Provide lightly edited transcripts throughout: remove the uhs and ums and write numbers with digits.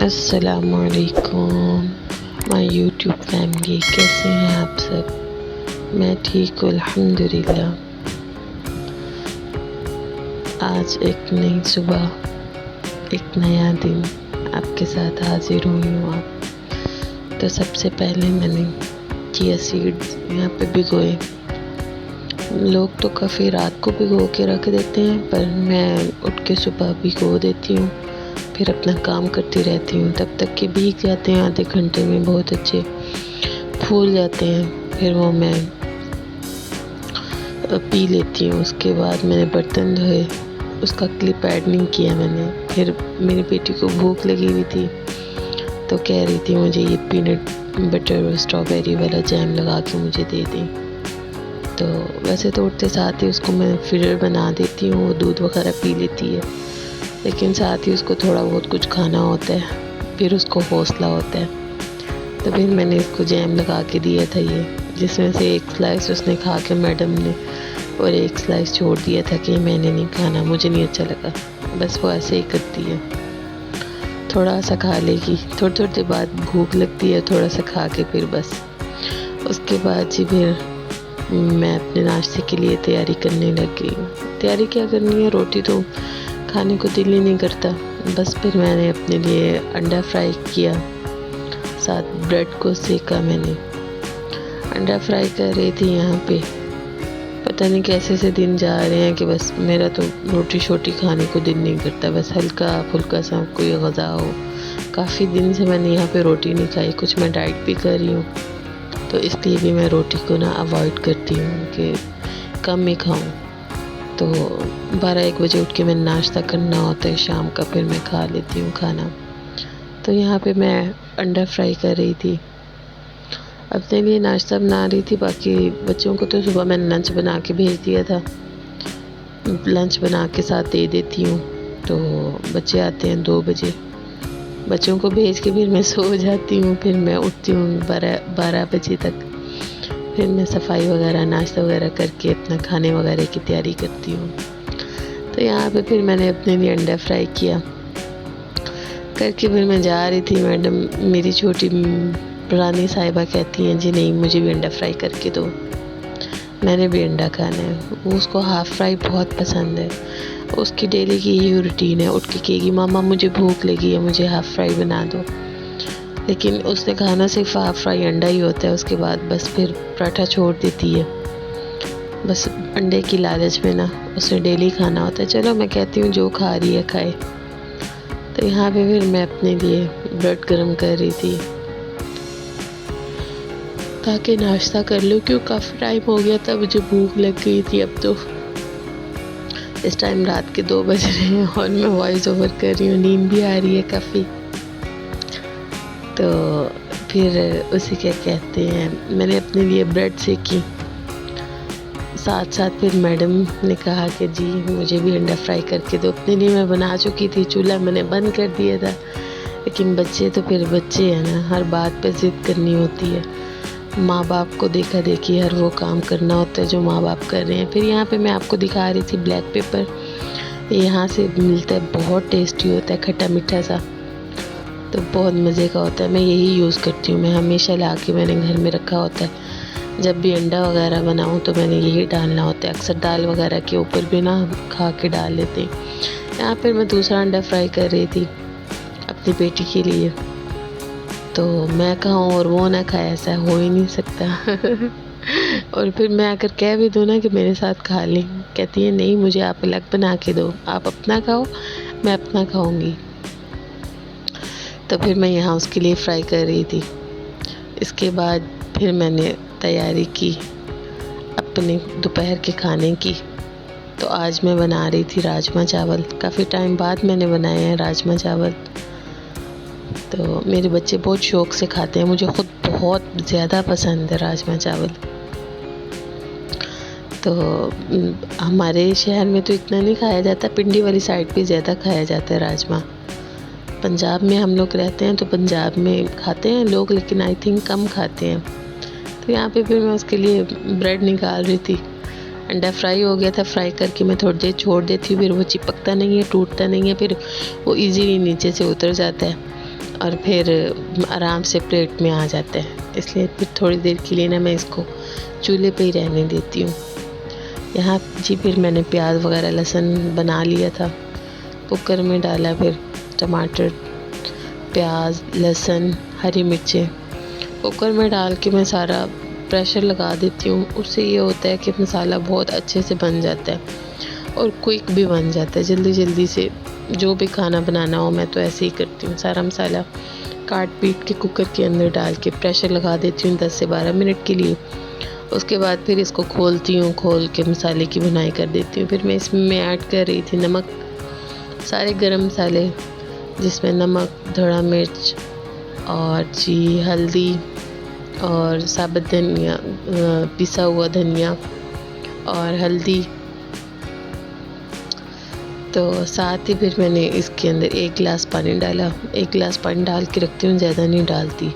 अस्सलामुअलैकुम my YouTube family, कैसे हैं आप सब। मैं ठीक हूँ अल्हम्दुलिल्लाह। आज एक नई सुबह, एक नया दिन आपके साथ हाजिर हुई हूँ। आप तो सबसे पहले मैंने चिया सीड्स यहाँ पे भिगोए। लोग तो काफ़ी रात को भिगो के रख देते हैं, पर मैं उठ के सुबह भिगो देती हूँ, फिर अपना काम करती रहती हूँ। तब तक के भीग जाते हैं, आधे घंटे में बहुत अच्छे फूल जाते हैं। फिर वो मैं पी लेती हूँ। उसके बाद मैंने बर्तन धोए, उसका क्लिप ऐड नहीं किया मैंने। फिर मेरी बेटी को भूख लगी हुई थी तो कह रही थी मुझे ये पीनट बटर और स्ट्रॉबेरी वाला जैम लगा के मुझे दे दें। तो वैसे तो उठते साथ ही उसको मैं फिडर बना देती हूँ, वो दूध वगैरह पी लेती है, लेकिन साथ ही उसको थोड़ा बहुत कुछ खाना होता है, फिर उसको हौसला होता है। तो फिर मैंने इसको जैम लगा के दिया था ये, जिसमें से एक स्लाइस उसने खा के मैडम ने, और एक स्लाइस छोड़ दिया था कि मैंने नहीं खाना, मुझे नहीं अच्छा लगा। बस वो ऐसे ही करती है, थोड़ा सा खा लेगी, थोड़ी थोड़ी देर बाद भूख लगती है, थोड़ा सा खा के फिर बस। उसके बाद जी फिर मैं अपने नाश्ते के लिए तैयारी करने लग गई। तैयारी क्या करनी है, रोटी तो खाने को दिल ही नहीं करता। बस फिर मैंने अपने लिए अंडा फ्राई किया, साथ ब्रेड को सेका। मैंने अंडा फ्राई कर रही थी यहाँ पे। पता नहीं कैसे से दिन जा रहे हैं कि बस मेरा तो रोटी शोटी खाने को दिल नहीं करता, बस हल्का फुल्का सा कोई ग़ज़ा हो। काफ़ी दिन से मैंने यहाँ पे रोटी नहीं खाई, कुछ मैं डाइट भी कर रही हूँ, तो इसलिए भी मैं रोटी को ना अवॉइड करती हूँ कि कम ही खाऊँ। तो 12-1 बजे उठ के मैंने नाश्ता करना होता है शाम का, फिर मैं खा लेती हूँ खाना। तो यहाँ पे मैं अंडा फ्राई कर रही थी, अपने लिए नाश्ता बना रही थी। बाकी बच्चों को तो सुबह मैंने लंच बना के भेज दिया था, लंच बना के साथ दे देती हूँ। तो बच्चे आते हैं 2 बजे, बच्चों को भेज के फिर मैं सो जाती हूँ। फिर मैं उठती हूँ 12 बजे तक। फिर मैं सफाई वगैरह, नाश्ता वगैरह करके अपना खाने वगैरह की तैयारी करती हूँ। तो यहाँ पे फिर मैंने अपने लिए अंडा फ्राई किया करके फिर मैं जा रही थी। मैडम मेरी छोटी पुरानी साहिबा कहती हैं जी नहीं, मुझे भी अंडा फ्राई करके दो, मैंने भी अंडा खाना है। वो उसको हाफ़ फ्राई बहुत पसंद है, उसकी डेली की यही रूटीन है, उठ के कहेगी मामा मुझे भूख लगी है, मुझे हाफ़ फ्राई बना दो। लेकिन उसने खाना सिर्फ हाफ़ फ्राई अंडा ही होता है, उसके बाद बस फिर पराठा छोड़ देती है। बस अंडे की लालच में ना उसे डेली खाना होता है। चलो मैं कहती हूँ जो खा रही है खाए। तो यहाँ पे फिर मैं अपने लिए ब्रेड गर्म कर रही थी ताकि नाश्ता कर लूँ, क्यों काफ़ी टाइम हो गया था, मुझे भूख लग गई थी। अब तो इस टाइम रात के 2 बज रहे हैं और मैं वॉइस ओवर कर रही हूँ, नींद भी आ रही है काफ़ी। तो फिर उसे क्या कहते हैं, मैंने अपने लिए ब्रेड सेकी, साथ साथ फिर मैडम ने कहा कि जी मुझे भी अंडा फ्राई करके दो। अपने लिए मैं बना चुकी थी, चूल्हा मैंने बंद कर दिया था, लेकिन बच्चे तो फिर बच्चे हैं ना, हर बात पे ज़िद करनी होती है। माँ बाप को देखा देखी हर वो काम करना होता है जो माँ बाप कर रहे हैं। फिर यहाँ पे मैं आपको दिखा रही थी ब्लैक पेपर, यहाँ से मिलता है, बहुत टेस्टी होता है, खट्टा मीठा सा, तो बहुत मज़े का होता है। मैं यही यूज़ करती हूँ, मैं हमेशा ला के मैंने घर में रखा होता है। जब भी अंडा वगैरह बनाऊँ तो मैंने यही डालना होता है। अक्सर दाल वगैरह के ऊपर भी ना खा के डाल लेते हैं। यहाँ पर मैं दूसरा अंडा फ्राई कर रही थी अपनी बेटी के लिए, तो मैं खाऊँ और वो ना खाए, ऐसा हो ही नहीं सकता। और फिर मैं अगर कह भी दूँ ना कि मेरे साथ खा लें, कहती है नहीं मुझे आप अलग बना के दो, आप अपना खाओ, मैं अपना खाऊंगी। तो फिर मैं यहाँ उसके लिए फ्राई कर रही थी। इसके बाद फिर मैंने तैयारी की अपने दोपहर के खाने की। तो आज मैं बना रही थी राजमा चावल, काफ़ी टाइम बाद मैंने बनाए हैं राजमा चावल। तो मेरे बच्चे बहुत शौक़ से खाते हैं, मुझे ख़ुद बहुत ज़्यादा पसंद है राजमा चावल। तो हमारे शहर में तो इतना नहीं खाया जाता, पिंडी वाली साइड पे ज़्यादा खाया जाता है राजमा। पंजाब में हम लोग रहते हैं तो पंजाब में खाते हैं लोग, लेकिन आई थिंक कम खाते हैं। तो यहाँ पे फिर मैं उसके लिए ब्रेड निकाल रही थी। अंडा फ्राई हो गया था, फ्राई करके मैं थोड़ी देर छोड़ देती हूँ, फिर वो चिपकता नहीं है, टूटता नहीं है, फिर वो इजीली नीचे से उतर जाता है। और फिर आराम से प्लेट में आ जाता है। इसलिए फिर थोड़ी देर के लिए ना मैं इसको चूल्हे पे ही रहने देती हूँ। यहाँ जी फिर मैंने प्याज वगैरह लहसुन बना लिया था, कुकर में डाला, फिर टमाटर, प्याज, लहसुन, हरी मिर्चें कुकर में डाल के मैं सारा प्रेशर लगा देती हूँ। उससे ये होता है कि मसाला बहुत अच्छे से बन जाता है और क्विक भी बन जाता है, जल्दी जल्दी से। जो भी खाना बनाना हो मैं तो ऐसे ही करती हूँ। सारा मसाला काट पीट के कुकर के अंदर डाल के प्रेशर लगा देती हूँ 10 से 12 मिनट के लिए। उसके बाद फिर इसको खोलती हूँ, खोल के मसाले की बुनाई कर देती हूँ। फिर मैं इसमें ऐड कर रही थी नमक, सारे गरम मसाले, जिसमें नमक, धड़ा मिर्च और जी हल्दी और साबुत धनिया, पिसा हुआ धनिया और हल्दी। तो साथ ही फिर मैंने इसके अंदर 1 गिलास पानी डाला। 1 गिलास पानी डाल के रखती हूँ, ज़्यादा नहीं डालती।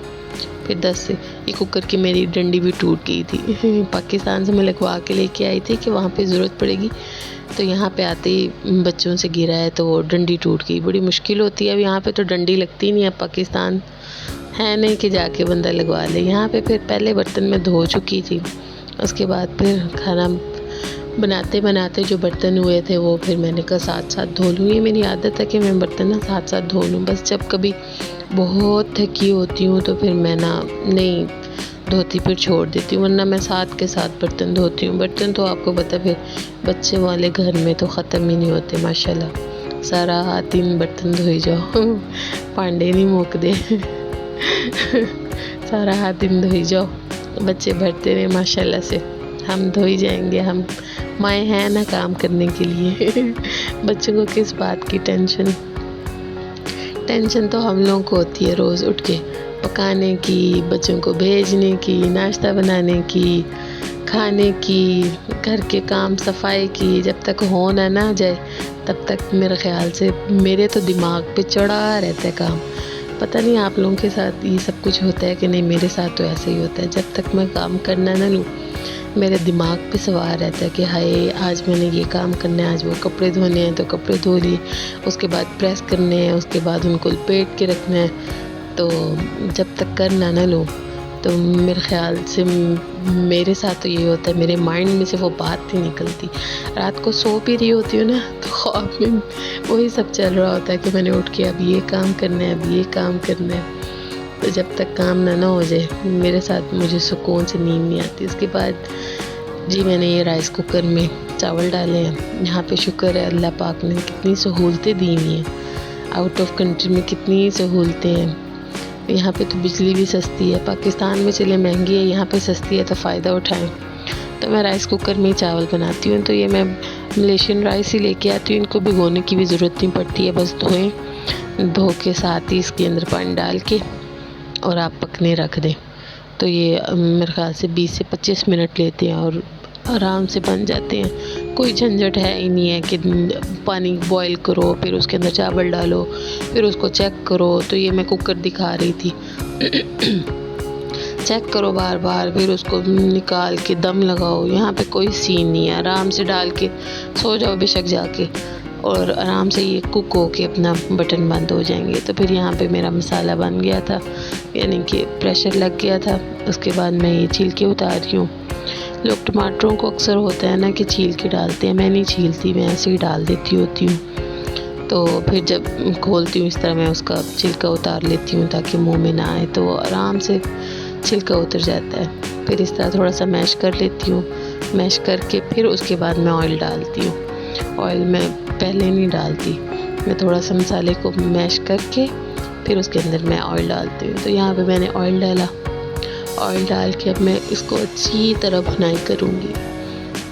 फिर 10 से ये कुकर की मेरी डंडी भी टूट गई थी पाकिस्तान से मैं लगवा के लेके आई थी कि वहाँ पे ज़रूरत पड़ेगी, तो यहाँ पे आते ही बच्चों से गिरा है तो वो डंडी टूट गई। बड़ी मुश्किल होती है, अब यहाँ पे तो डंडी लगती नहीं है। पाकिस्तान है नहीं कि जाके बंदा लगवा ले। यहाँ पे फिर पहले बर्तन में धो चुकी थी। उसके बाद फिर खाना बनाते बनाते जो बर्तन हुए थे वो फिर मैंने कहा साथ साथ धो लूँ। ये मेरी आदत है कि मैं बर्तन ना साथ साथ धो लूँ। बस जब कभी बहुत थकी होती हूँ तो फिर मैं ना नहीं धोती, फिर छोड़ देती हूँ, वरना मैं साथ के साथ बर्तन धोती हूँ। बर्तन तो आपको पता, फिर बच्चे वाले घर में तो ख़त्म ही नहीं होते माशाल्लाह। सारा दिन बर्तन धोई जाओ पांडे नहीं मुकदे सारा दिन धोई जाओ, बच्चे भरते रहे माशाल्लाह से। हम धोई जाएंगे, हम माएँ हैं ना काम करने के लिए बच्चों को किस बात की टेंशन तो हम लोगों को होती है रोज़ उठ के पकाने की, बच्चों को भेजने की, नाश्ता बनाने की, खाने की, घर के काम सफाई की। जब तक हो ना जाए तब तक मेरे ख्याल से मेरे तो दिमाग पे चढ़ा रहता है काम। पता नहीं आप लोगों के साथ ये सब कुछ होता है कि नहीं, मेरे साथ तो ऐसे ही होता है। जब तक मैं काम करना ना लूँ मेरे दिमाग पे सवार रहता है कि हाय आज मैंने ये काम करना है, आज वो कपड़े धोने हैं तो कपड़े धो लिए, उसके बाद प्रेस करने हैं, उसके बाद उनको लपेट के रखना है। तो जब तक करना ना लो तो मेरे ख्याल से मेरे साथ तो ये होता है, मेरे माइंड में से वो बात नहीं निकलती। रात को सो भी रही होती हूँ ना तो ख्वाब में वही सब चल रहा होता है कि मैंने उठ के अब ये काम करना है, अब ये काम करना है। तो जब तक काम ना हो जाए मेरे साथ मुझे सुकून से नींद नहीं आती। उसके बाद जी मैंने ये राइस कुकर में चावल डाले हैं। यहाँ पे शुक्र है अल्लाह पाक ने कितनी सहूलतें दी हुई हैं। आउट ऑफ कंट्री में कितनी सहूलतें हैं। यहाँ पे तो बिजली भी सस्ती है, पाकिस्तान में चले महंगी है, यहाँ पे सस्ती है, तो फ़ायदा उठाएं। तो मैं राइस कुकर में ही चावल बनाती हूँ। तो ये मैं मलेशियन राइस ही लेके आती हूँ, इनको भिगोने की भी ज़रूरत नहीं पड़ती है, बस धो के साथ ही इसके अंदर पानी डाल के और आप पकने रख दें। तो ये मेरे ख्याल से 20 से 25 मिनट लेते हैं और आराम से बन जाते हैं। कोई झंझट है ही नहीं है कि पानी बॉईल करो, फिर उसके अंदर चावल डालो, फिर उसको चेक करो। तो ये मैं कुकर दिखा रही थी चेक करो बार बार, फिर उसको निकाल के दम लगाओ। यहाँ पे कोई सीन नहीं है, आराम से डाल के सो जाओ बेशक जाके, और आराम से ये कुक हो के अपना बटन बंद हो जाएंगे। तो फिर यहाँ पे मेरा मसाला बन गया था, यानी कि प्रेशर लग गया था। उसके बाद मैं ये छील के उतार रही हूँ। लोग टमाटरों को अक्सर होता है ना कि छील के डालते हैं, मैं नहीं छीलती, मैं ऐसे ही डाल देती होती हूँ। तो फिर जब खोलती हूँ इस तरह मैं उसका छिलका उतार लेती हूँ ताकि मुँह में ना आए, तो वो आराम से छिलका उतर जाता है। फिर इस तरह थोड़ा सा मैश कर लेती हूँ, मैश करके फिर उसके बाद मैं ऑयल डालती हूँ। ऑयल मैं पहले नहीं डालती, मैं थोड़ा सा मसाले को मैश करके फिर उसके अंदर मैं ऑयल डालती हूँ। तो यहाँ पे मैंने ऑयल डाला, ऑयल डाल के अब मैं इसको अच्छी तरह भुनाई करूँगी।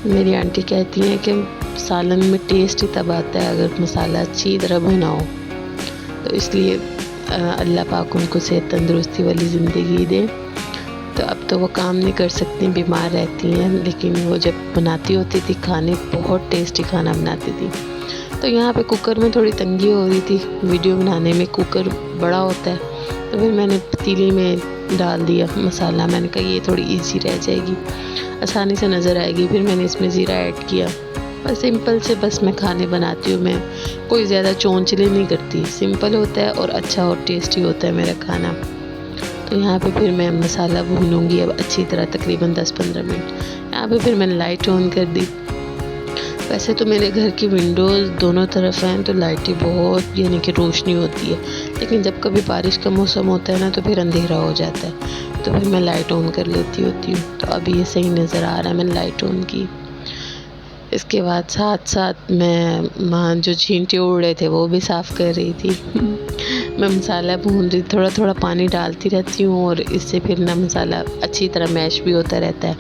मेरी आंटी कहती हैं कि सालन में टेस्ट ही तब आता है अगर मसाला अच्छी तरह भुना हो। तो इसलिए अल्लाह पाक उनको सेहत तंदुरुस्ती वाली ज़िंदगी दे। तो अब तो वो काम नहीं कर सकती, बीमार रहती हैं, लेकिन वो जब बनाती होती थी खाने, बहुत टेस्टी खाना बनाती थी। तो यहाँ पे कुकर में थोड़ी तंगी हो रही थी, वीडियो बनाने में कुकर बड़ा होता है। तो फिर मैंने पतीली में डाल दिया मसाला, मैंने कहा ये थोड़ी इजी रह जाएगी, आसानी से नज़र आएगी। फिर मैंने इसमें ज़ीरा ऐड किया बस सिंपल से बस मैं खाने बनाती हूँ। मैं कोई ज़्यादा चोंचले नहीं करती, सिंपल होता है और अच्छा और टेस्टी होता है मेरा खाना। तो यहाँ पे फिर मैं मसाला भूनूंगी अब अच्छी तरह, तकरीबन 10-15 मिनट। यहाँ पे फिर मैंने लाइट ऑन कर दी। वैसे तो मेरे घर की विंडोज़ दोनों तरफ हैं तो लाइटें बहुत यानी कि रोशनी होती है, लेकिन जब कभी बारिश का मौसम होता है ना तो फिर अंधेरा हो जाता है, तो फिर मैं लाइट ऑन कर लेती होती हूँ। तो अभी ये सही नज़र आ रहा है, मैंने लाइट ऑन की। इसके बाद साथ साथ मैं वहाँ जो छींटे उड़ रहे थे वो भी साफ़ कर रही थी। मैं मसाला भून रही, थोड़ा थोड़ा पानी डालती रहती हूँ और इससे फिर ना मसाला अच्छी तरह मैश भी होता रहता है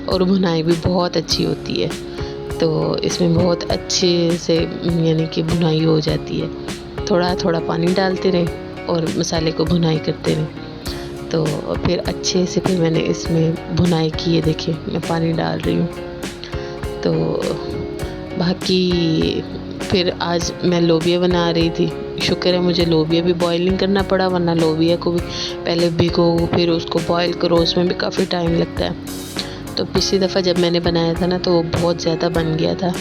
और भुनाई भी बहुत अच्छी होती है। तो इसमें बहुत अच्छे से यानी कि भुनाई हो जाती है। थोड़ा थोड़ा पानी डालते रहे और मसाले को भुनाई करते रहे। तो फिर अच्छे से फिर मैंने इसमें भुनाई की है, देखिए मैं पानी डाल रही हूँ। तो बाकी फिर आज मैं लोबिया बना रही थी। शुक्र है मुझे लोबिया भी बॉईल नहीं करना पड़ा, वरना लोबिया को भी पहले भिगो फिर उसको बॉईल करो, उसमें भी काफ़ी टाइम लगता है। तो पिछली दफ़ा जब मैंने बनाया था ना तो वो बहुत ज़्यादा बन गया था,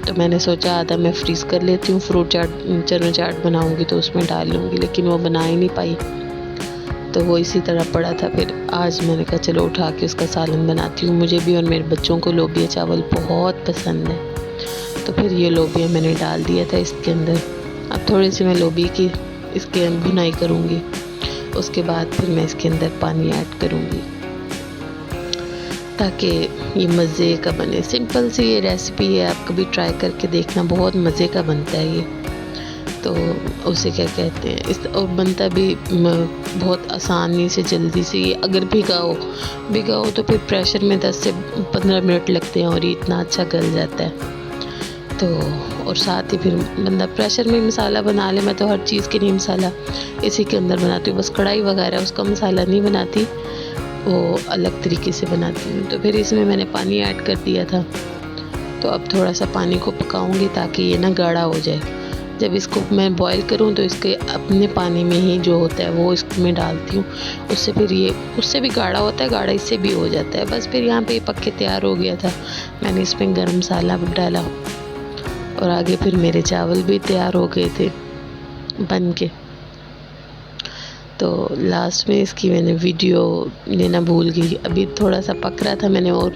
तो मैंने सोचा आधा मैं फ्रीज़ कर लेती हूँ, फ्रूट चाट चना चाट बनाऊँगी तो उसमें डाल लूँगी, लेकिन वो बना ही नहीं पाई, तो वो इसी तरह पड़ा था। फिर आज मैंने कहा चलो उठा के उसका सालन बनाती हूँ। मुझे भी और मेरे बच्चों को लोबिया चावल बहुत पसंद है। तो फिर ये लोबिया मैंने डाल दिया था इसके अंदर। अब थोड़ी सी मैं लोबिया की इसके भुनाई करूँगी, उसके बाद फिर मैं इसके अंदर पानी ऐड करूँगी ताकि ये मज़े का बने। सिंपल सी ये रेसिपी है, आप कभी ट्राई करके देखना, बहुत मज़े का बनता है ये। तो उसे क्या कहते हैं इस, और बनता भी बहुत आसानी से जल्दी से। ये अगर भिगाओ तो फिर प्रेशर में 10 से 15 मिनट लगते हैं और ये इतना अच्छा गल जाता है। तो और साथ ही फिर बंदा प्रेशर में मसाला बना ले। मैं तो हर चीज़ के लिए मसाला इसी के अंदर बनाती हूँ, बस कढ़ाई वगैरह उसका मसाला नहीं बनाती, वो अलग तरीके से बनाती हूँ। तो फिर इसमें मैंने पानी ऐड कर दिया था, तो अब थोड़ा सा पानी को पकाऊंगी ताकि ये ना गाढ़ा हो जाए। जब इसको मैं बॉईल करूँ तो इसके अपने पानी में ही जो होता है वो इसमें डालती हूँ, उससे फिर ये उससे भी गाढ़ा होता है, गाढ़ा इससे भी हो जाता है। बस फिर यहाँ पे पक के तैयार हो गया था। मैंने इसमें गरम मसाला डाला और आगे फिर मेरे चावल भी तैयार हो गए थे बन के। तो लास्ट में इसकी मैंने वीडियो लेना भूल गई। अभी थोड़ा सा पक रहा था, मैंने और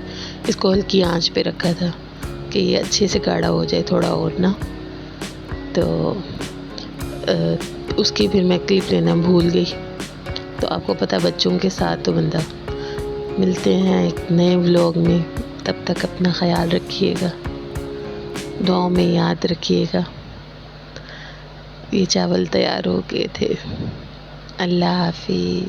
इसको हल्की आंच पे रखा था कि ये अच्छे से गाढ़ा हो जाए थोड़ा और ना। तो उसकी फिर मैं क्लिप लेना भूल गई। तो आपको पता बच्चों के साथ तो बंदा मिलते हैं एक नए व्लॉग में। तब तक अपना ख्याल रखिएगा, दुआओं में याद रखिएगा। ये चावल तैयार हो गए थे। अल्लाह हाफिज़।